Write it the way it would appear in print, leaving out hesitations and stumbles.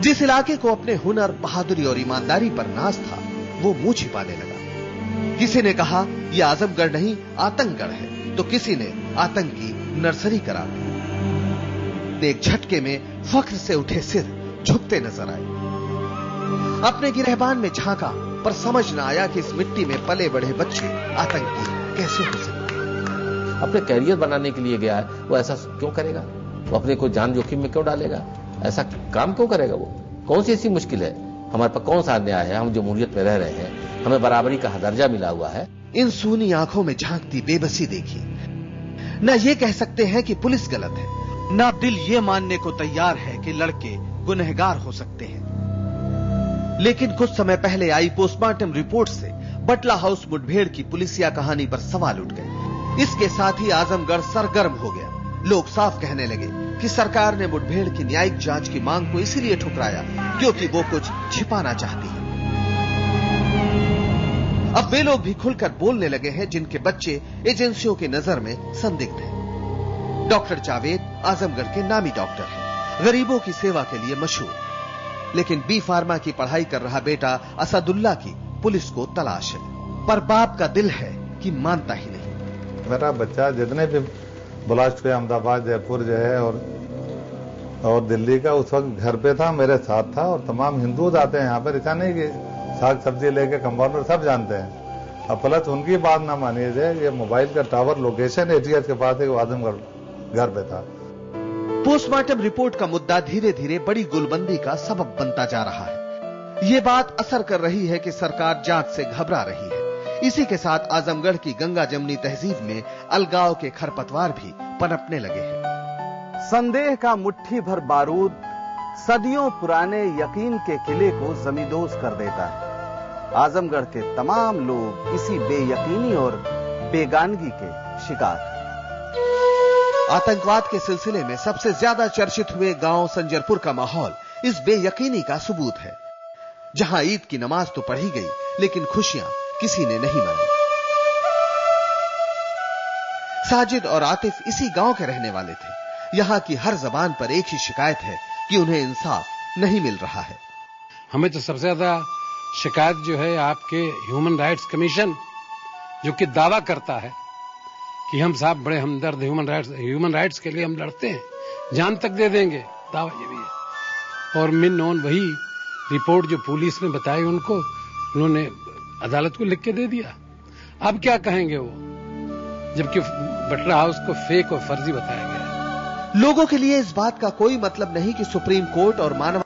जिस इलाके को अपने हुनर, बहादुरी और ईमानदारी पर नाज था, वो मुंह छिपाने लगा। किसी ने कहा यह आजमगढ़ नहीं आतंकगढ़ है, तो किसी ने आतंक की नर्सरी करार दी। एक झटके में फख्र से उठे सिर झुकते नजर आए। अपने गिरहबान में झांका, पर समझ न आया कि इस मिट्टी में पले बढ़े बच्चे आतंकी कैसे हो सकते। अपने कैरियर बनाने के लिए गया है, वो ऐसा क्यों करेगा? वो अपने को जान जोखिम में क्यों डालेगा? ऐसा काम क्यों करेगा? वो कौन सी ऐसी मुश्किल है? हमारे पास कौन सा अन्याय है? हम जमहूरियत में रह रहे हैं, हमें बराबरी का दर्जा मिला हुआ है। इन सूनी आंखों में झांकती बेबसी देखी। न ये कह सकते हैं कि पुलिस गलत है, न दिल ये मानने को तैयार है कि लड़के गुनहगार हो सकते हैं। लेकिन कुछ समय पहले आई पोस्टमार्टम रिपोर्ट से बटला हाउस मुठभेड़ की पुलिसिया कहानी पर सवाल उठ गए। इसके साथ ही आजमगढ़ सरगर्म हो गया। लोग साफ कहने लगे कि सरकार ने मुठभेड़ की न्यायिक जांच की मांग को इसलिए ठुकराया क्योंकि वो कुछ छिपाना चाहती है। अब वे लोग भी खुलकर बोलने लगे हैं जिनके बच्चे एजेंसियों की नजर में संदिग्ध हैं। डॉक्टर जावेद आजमगढ़ के नामी डॉक्टर हैं, गरीबों की सेवा के लिए मशहूर। लेकिन बी फार्मा की पढ़ाई कर रहा बेटा असदुल्ला की पुलिस को तलाश है, पर बाप का दिल है कि मानता ही नहीं। मेरा बच्चा जितने भी ब्लास्ट हुए अहमदाबाद, जयपुर जो है और दिल्ली का, उस वक्त घर पे था, मेरे साथ था। और तमाम हिंदू आते हैं यहाँ पर, ऐसा नहीं कि साग सब्जी लेके कंपाउंडर सब जानते हैं। अब प्लस उनकी बात ना मानिए जाए, ये मोबाइल का टावर लोकेशन एटीएस के पास एक आजमगढ़ घर पे था। पोस्टमार्टम रिपोर्ट का मुद्दा धीरे धीरे बड़ी गुलबंदी का सबब बनता जा रहा है। ये बात असर कर रही है कि सरकार जांच से घबरा रही है। इसी के साथ आजमगढ़ की गंगा जमनी तहजीब में अलगाव के खरपतवार भी पनपने लगे हैं। संदेह का मुट्ठी भर बारूद सदियों पुराने यकीन के किले को जमींदोज कर देता है। आजमगढ़ के तमाम लोग इसी बेयकीनी और बेगानगी के शिकार हैं। आतंकवाद के सिलसिले में सबसे ज्यादा चर्चित हुए गांव संजरपुर का माहौल इस बेयकीनी का सबूत है, जहां ईद की नमाज तो पढ़ी गई, लेकिन खुशियां किसी ने नहीं मानी। साजिद और आतिफ इसी गांव के रहने वाले थे। यहां की हर जबान पर एक ही शिकायत है कि उन्हें इंसाफ नहीं मिल रहा है। हमें तो सबसे ज्यादा शिकायत जो है आपके ह्यूमन राइट्स कमीशन, जो कि दावा करता है कि हम साहब बड़े हमदर्द, ह्यूमन राइट्स के लिए हम लड़ते हैं, जान तक दे देंगे, दावा ये भी है। और मिन नॉन वही रिपोर्ट जो पुलिस ने बताई उनको, उन्होंने अदालत को लिख के दे दिया। अब क्या कहेंगे वो, जबकि बटला हाउस को फेक और फर्जी बताया गया है। लोगों के लिए इस बात का कोई मतलब नहीं कि सुप्रीम कोर्ट और मानव